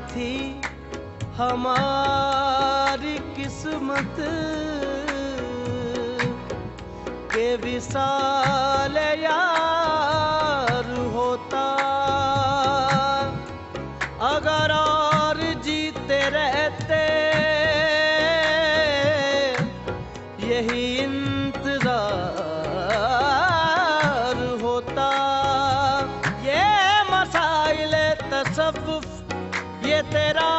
थी हमारी किस्मत के विसाल यार होता, अगर और जीते रहते यही इंतजार होता। ये मसाइले तसव्वुफ, ये तेरा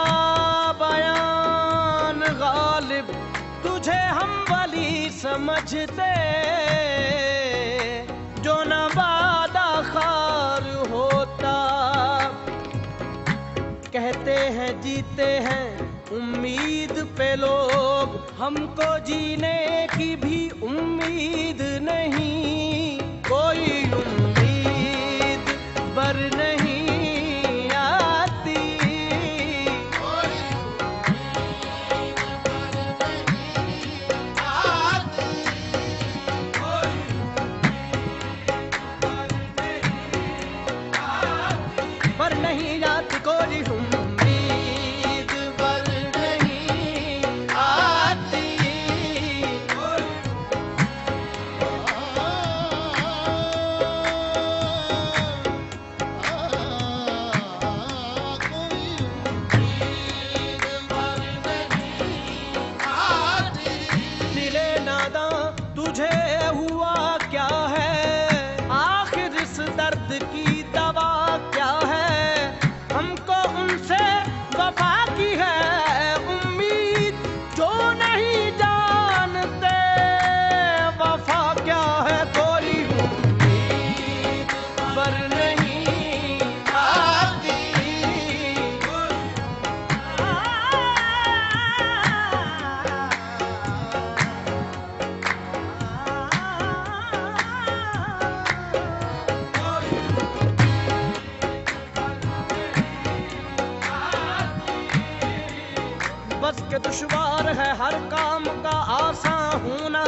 बयान गालिब, तुझे हम वली समझते जो न वादा खार होता। कहते हैं जीते हैं उम्मीद पे लोग, हमको जीने की भी उम्मीद नहीं। कोई उम्मीद बर नहीं नहीं आती, कोई उम्मीद बर नहीं आती। दिले नादा तुझे हुआ क्या है, आखिर इस दर्द की दवा क्या है। हमको उनसे वफा की है उम्मीद, जो नहीं जानते वफा क्या है। कोई उम्मीद पर नहीं आती। बस के दुश्वार है हर काम का आसान होना,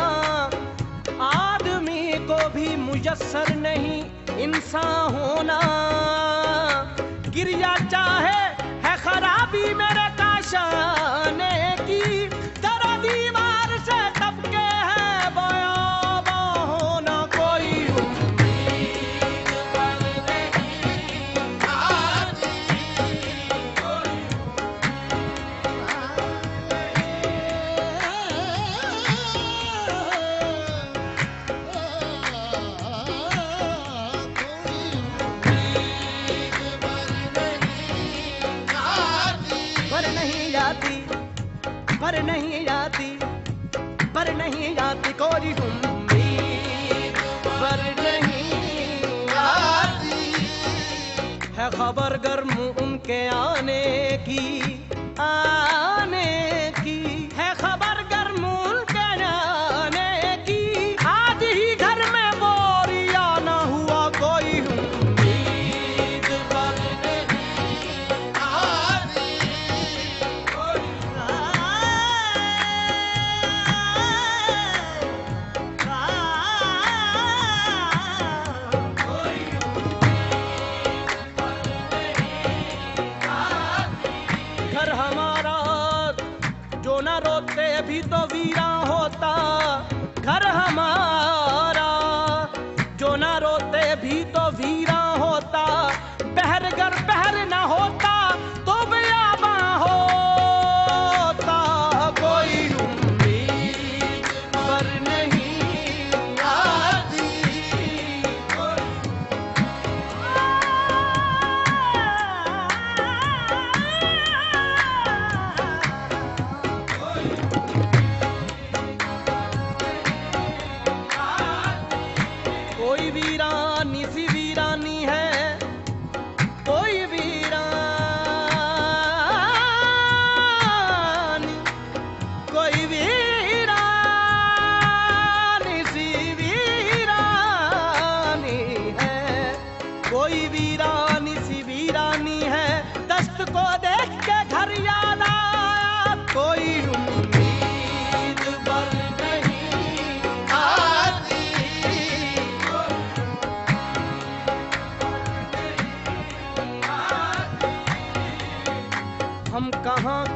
आदमी को भी मुयस्सर नहीं इंसान होना। गिरिया चाहे है खराबी मेरे काशाने की, तेरा दीवार से टपके है बयाबा होना। कोई उम्मीद पर नहीं आती। पर नहीं आती, पर नहीं आती, कोई उम्मीद पर नहीं आती। है खबर गर्म उनके आने की, आने की है खबर गर्म उनके आने की। आज ही घर में बोरिया न हुआ, कोई उम्मीद पर नहीं आती।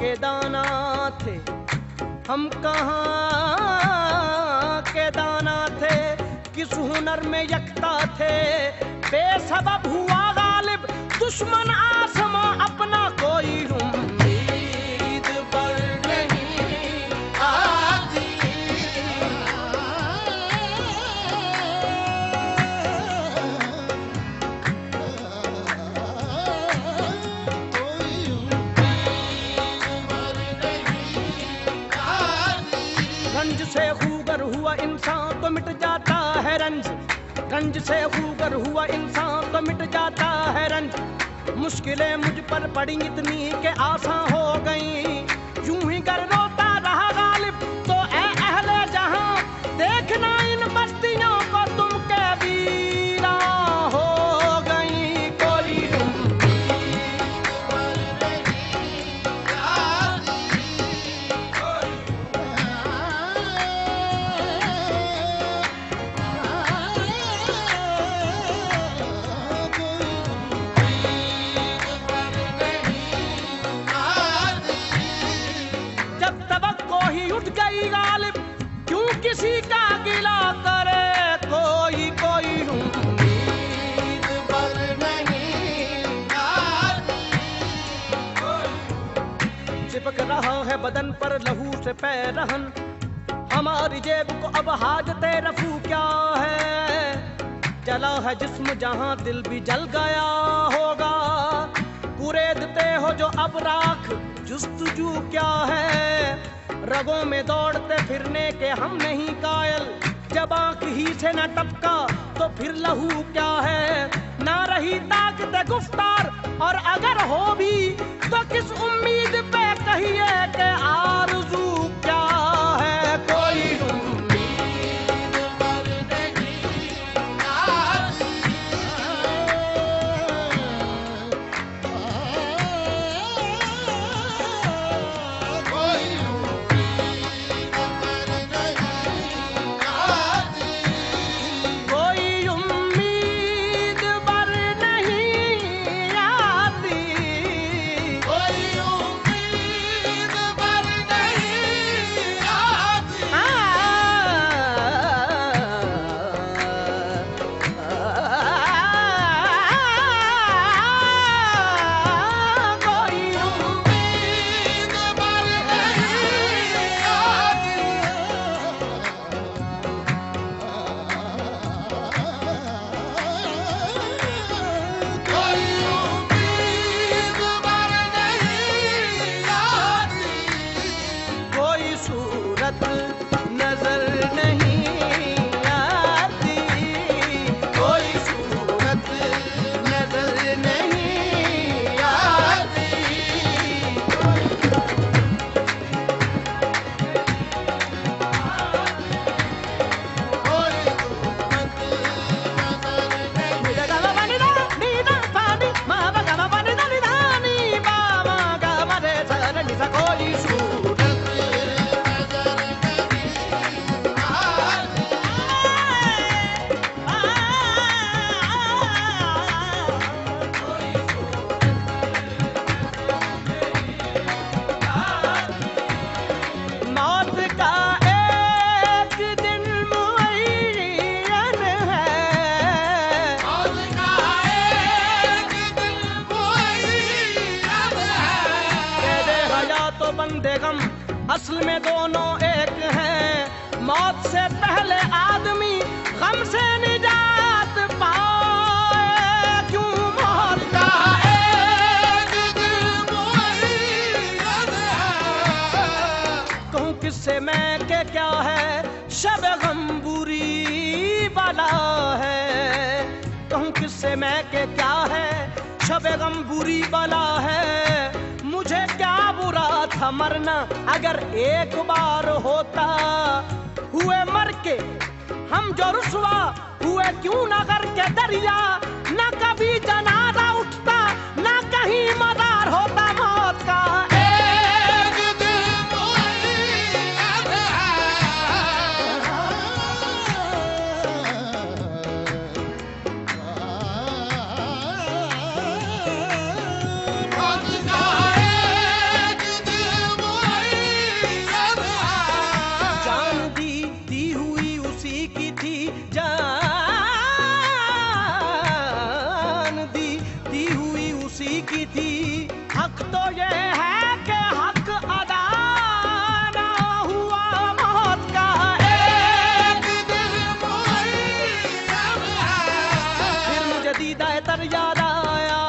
के दाना थे, हम कहाँ के दाना थे, किस हुनर में यकता थे। बेसबब हुआ गालिब दुश्मन आसमां अपना, कोई उम्मीद पर नहीं आती। रंज से खूगर हुआ इंसान तो मिट जाता है रंज, रंज से खूगर हुआ इंसान तो मिट जाता है रंज। मुश्किलें मुझ पर पड़ी इतनी के आसान हो गई, यूं ही गर रोता रहा गालिब तो ऐ अहले जहां, देखना इन बस्तियों को तुम के वीरा हो गई। कोई गालिब क्यों किसी का गिला करे, कोई कोई उम्मीद पर नहीं आती। चिपक रहा है बदन पर लहू से पैरहन, हमारी जेब को अब हाजते रफू क्या है। जला है जिस्म जहां दिल भी जल गया होगा, कुरेदते हो जो अब राख जुस्तजू क्या है। रगों में दौड़ते फिरने के हम नहीं कायल, जब आंख ही से न टपका तो फिर लहू क्या है। ना रही ताकत गुफ्तार और अगर हो भी तो किस उम्मीद पे कहिए कि आरज़ू क्या है। कोई उम्मीद पर नहीं आती। असल में दोनों एक हैं। मौत से पहले आदमी गम से निजात पाए, क्यों मौत का एक दिल मुअय्यन है। कहूँ किससे मैं के क्या है, शब गम बुरी बला है। कहूँ किससे मैं के क्या है, शब गम बुरी बला है। मुझे क्या बुरा था मरना अगर एक बार होता। हुए मर के हम जो रुसवा हुए, क्यों न करके दरिया न कभी जनाजा उठता, न कहीं मदार होता। मौत का एक दिल मुअय्यन है। जान दी हुई उसी की थी। हक तो ये है कि हक अदा ना हुआ, मौत का एक दिन मुअय्यन है। फिर मुझे दीदाए तर याद आया,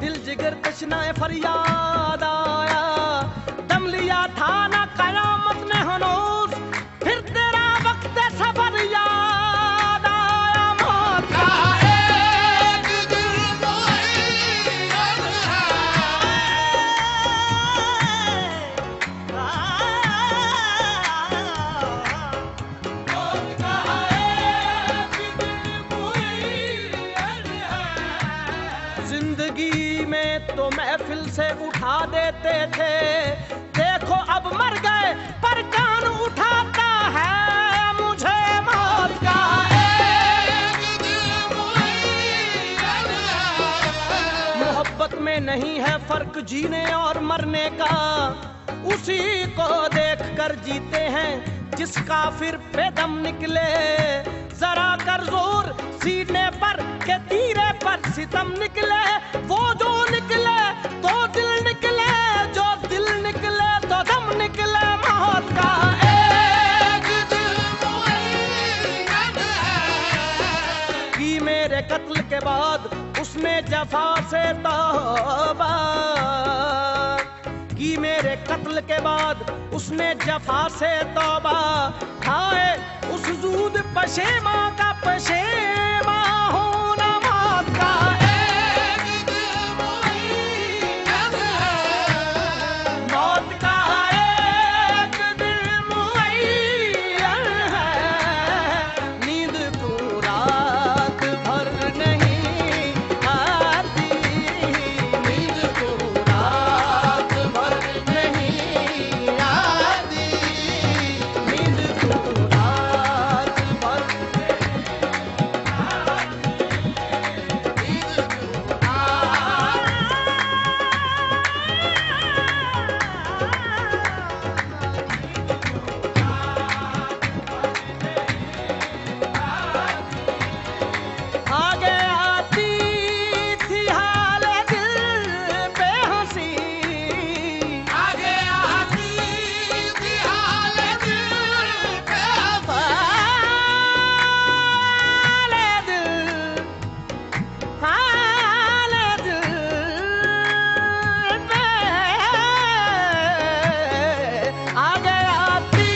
दिल जिगर तशनाए फरियाद आया। दम लिया था ना कयामत ने हनूज, फिर तेरा वक्त सफर याद आया। मौत का एक दिन मुअय्यन है। मौत का एक दिन मुअय्यन है। जिंदगी में तो महफिल से उठा देते थे, देखो अब मर गए पर कान उठाता है मुझे। मौत का एक दिन मुअय्यन है। मोहब्बत में नहीं है फर्क जीने और मरने का, उसी को देख कर जीते हैं जिस काफिर पे दम निकले। जरा कर जोर सीने पर के तीरे पर सितम निकले, वो जो निकले तो दिल निकले, जो दिल निकले तो दम निकले। मौत का एक दिन मुअय्यन है। कि मेरे कत्ल के बाद उसने जफा से तौबा, कि मेरे कत्ल के बाद उसने जफा से तौबा। खाए उस जूद पशेमा का पशेमा होना। मौत का एक दिन मुअय्यन है। मौत का एक दिन मुअय्यन है। नींद को रात भर नहीं आती, नींद को रात भर नहीं आती, नींद को रात भर आगे आती थी हाल दिल पे हंसी, आगे आती थी हाल दिल पे हाल दिल, हाल दिल पे आगे आती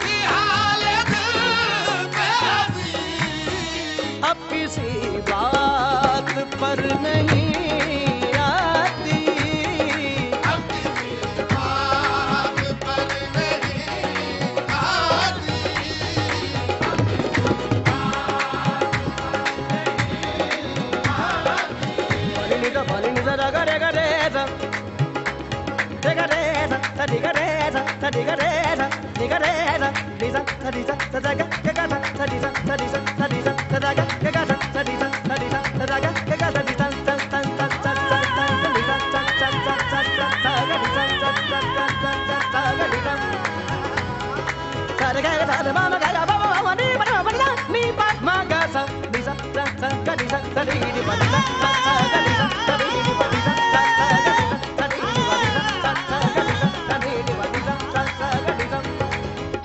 थी हाल दिल पे हंसी। अब किसी बात पर नहीं आती, अब किसी बात पर नहीं आती। बाली निदा रगा रे गा रे सा, रे गा रे सा, सा डी गा रे सा, सा डी गा रे सा, डी गा रे सा, डी सा, सा डी सा, सा दा गा गा सा, सा डी सा, सा डी सा, सा डी सा, सा दा गा गा सा, सा डी सा, सा डी सा, सा दा गा सा, सा डी सा, सा सा सा सा सा सा डी सा, सा सा सा सा सा सा गा डी सा, सा सा सा सा सा गा डी सा। सा रे गा सा रे मा मा गा गा बा बा मा नी मा मा नी नी पा मा गा सा डी सा, सा सा गा डी सा, सा डी डी मा डी सा, सा सा गा डी सा, सा डी डी मा डी सा, सा सा गा डी सा, सा डी डी मा डी सा, सा सा गा डी सा, सा डी डी मा डी सा, सा सा गा डी सा।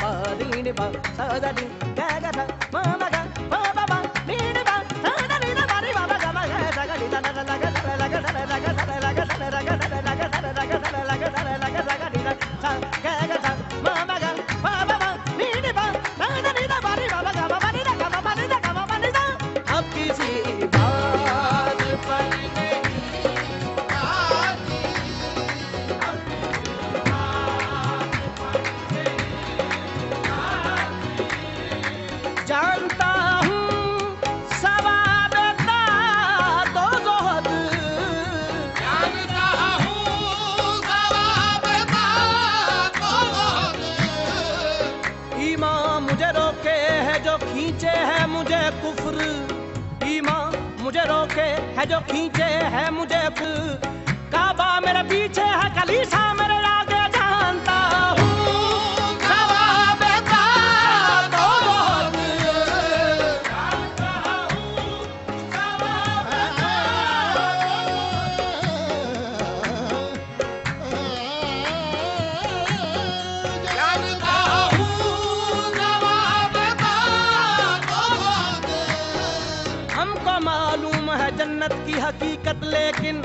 पा दी डी पा सा दा डी गा गा सा मा मा गा पा पा पा नी डी पा सा दा डी दा मा डी मा मा गा मा गा सा गा डी सा ला ला ला गा सा ला गा सा ला गा सा ला गा सा ला गा सा ला गा सा ला गा सा ला गा सा ला गा सा गा डी सा सा गा गा सा मा मा गा पा पा पा नी डी पा सा दा डी दा मा डी मा मा गा मा डी दा गा मा डी दा गा मा डी दा। अब किसी बात पर नहीं आती, जानता हूँ सवाब का तो जोहद, जानता हूँ सवाब का तो जोहद। ईमान मुझे रोके है जो खींचे है मुझे कुफ्र, ईमान मुझे रोके है जो खींचे है मुझे कुफ्र। काबा मेरे पीछे है कलीसा मेरे आगे, जानता हूँ सवाब का तो जोहद। जन्नत की हकीकत, लेकिन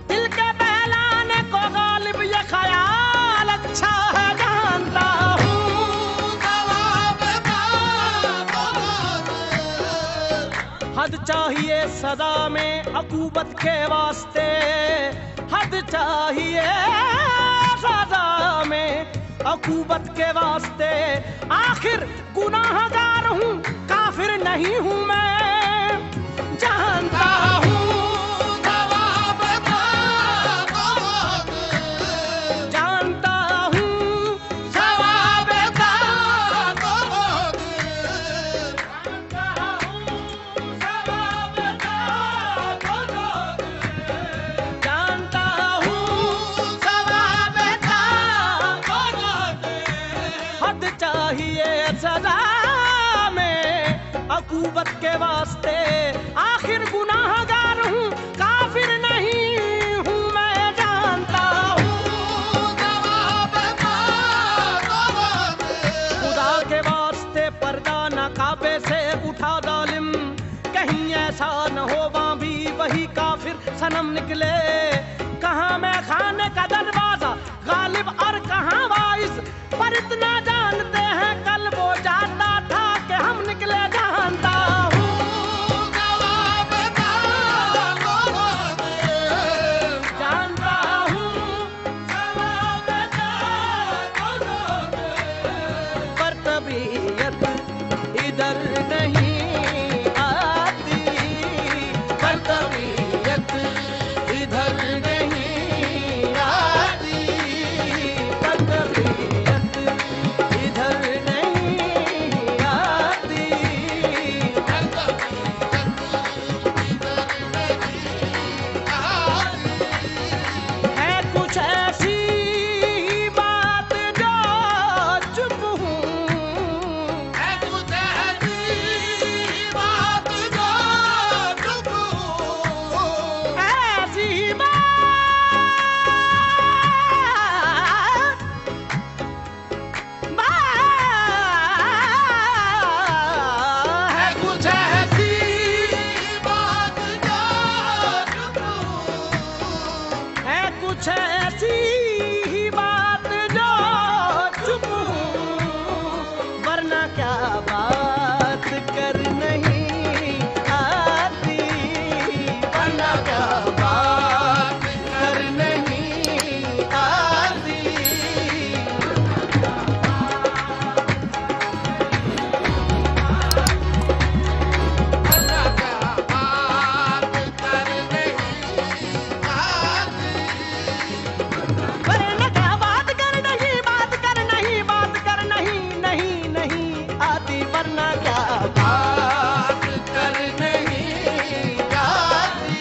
दिल के बहलाने को गालिब ये ख्याल अच्छा है जानता हूँ। हद चाहिए सजा में अकूबत के वास्ते, हद चाहिए सजा में अकूबत के वास्ते। आखिर गुनाहगार हूँ, काफिर नहीं हूँ मैं, जानता हूँ। अकूबत के वास्ते आखिर गुनाहगार हूँ, काफिर नहीं हूँ मैं, जानता हूँ। खुदा के वास्ते पर्दा न काबे से उठा जालिम, कहीं ऐसा न हो वहाँ भी वही काफिर सनम निकले। कहाँ मैं खाने का दरवाजा गालिब और कहाँ वाइस, पर इतना जानते हैं कल वो जाता था कि हम निकले, जानता हूँ। जानता हूँ पर तबीयत इधर नहीं आती, पर तबीयत इधर नहीं आती, पर तबीयत इधर नहीं आती। है कुछ ऐसी बात जो चुप हूँ, है कुछ ऐसी बात जो चुप हूँ, ऐसी बात है कुछ ऐसी बात जो चुप हूँ, है कुछ ऐसी बात जो चुप हूँ, वरना क्या बात कर नहीं आती, वरना क्या बात कर नहीं आती। वरना क्या बात कर नहीं, बात कर नहीं, बात कर नहीं, नहीं नहीं आती, वरना क्या बात कर नहीं आती।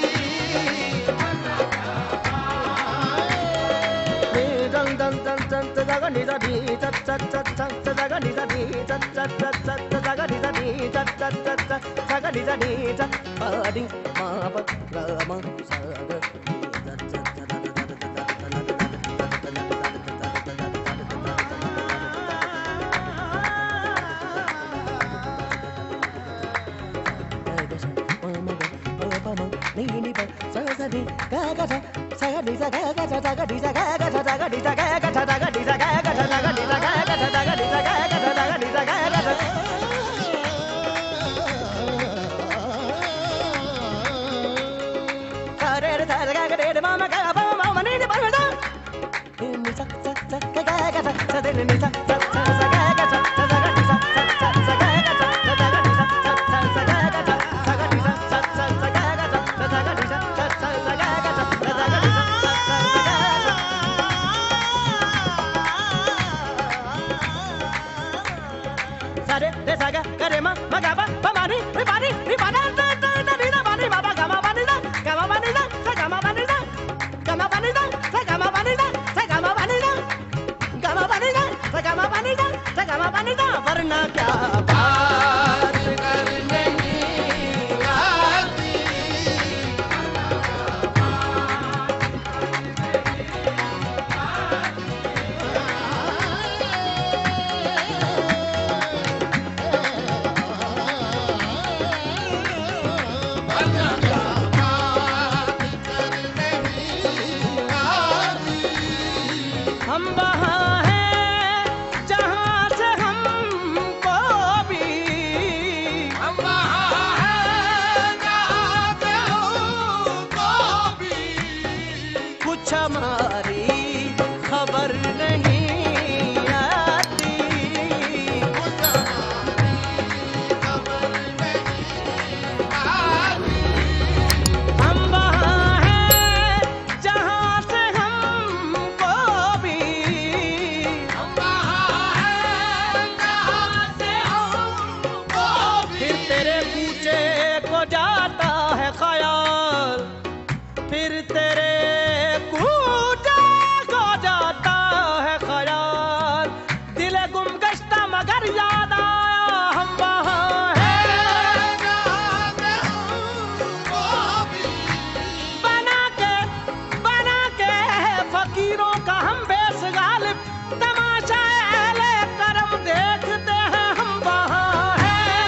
दं दं दं दं तगा नि दा दी तत तत तत तत तगा नि दा दी तत तत तत तत तगा नि दा दी तत तत तत तत तगा नि दा दी तत पा दी मा प ग म सा ग वरना क्या बात कर नहीं आती। हमारी खबर नहीं आती। हम वहाँ हैं जहाँ से हमको भी, फिर तेरे पूछे को जाता है ख्याल, फिर तेरे कूचे को जाता है ख्याल। दिले गुम गश्ता मगर याद आया हम वहाँ हैं। बना के फकीरों का हम बेस गालिब, तमाशा अहले करम देखते हैं हम वहाँ हैं।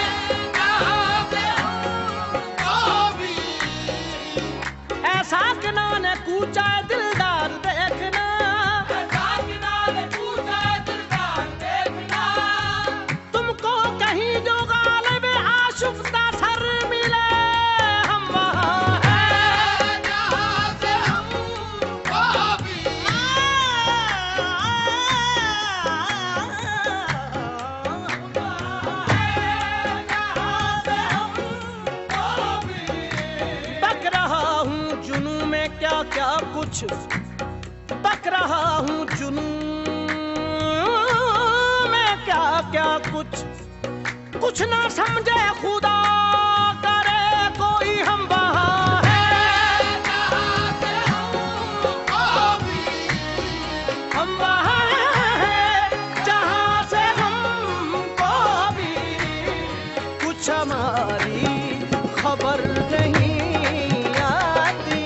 ऐसा किनारे कूचा दिलदार देखना, तुमको कहीं जो गालिब आशुफ्ता सर मिले हम वहाँ हैं। तक रहा हूँ जुनू में क्या क्या कुछ, तक रहा हूँ जुनू में क्या क्या कुछ ना समझे खुदा करे कोई हम वहाँ हैं। हम वहाँ हैं जहाँ से हमको भी कुछ हमारी खबर नहीं आती।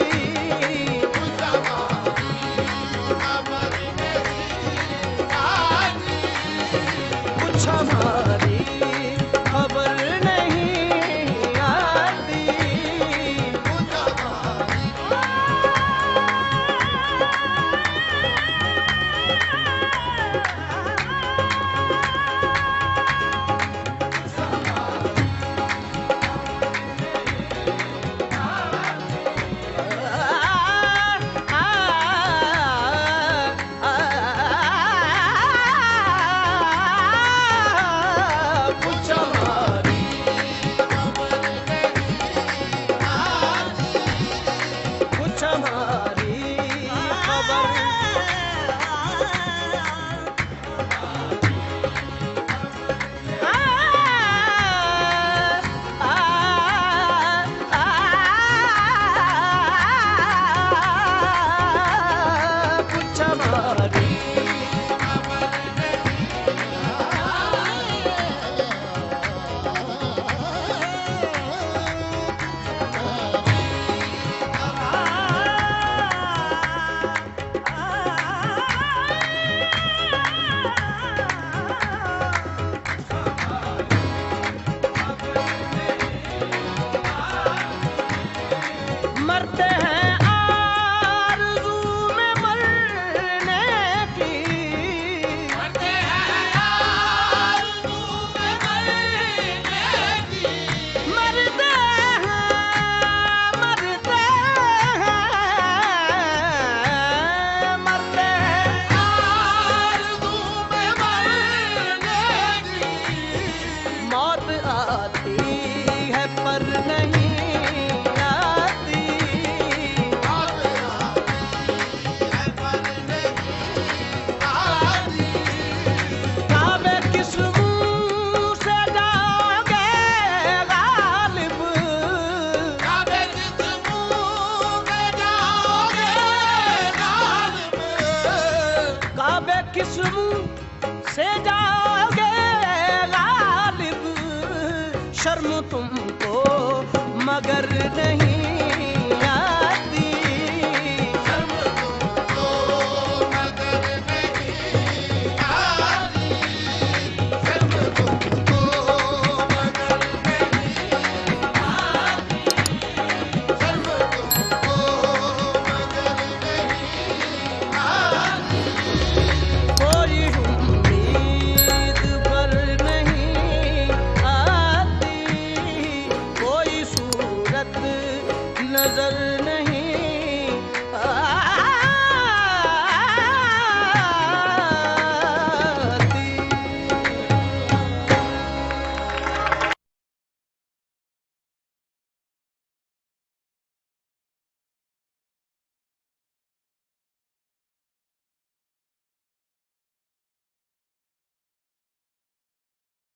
कुछ हमारी खबर नहीं आती। मरते हैं आरज़ू में मरने की, मरते हैं आरज़ू में मरने की, मरते हैं मरते हैं आरज़ू में मरने की। मौत आती है पर नहीं किस मुंह से जाओगे गालिब, शर्म तुमको मगर नहीं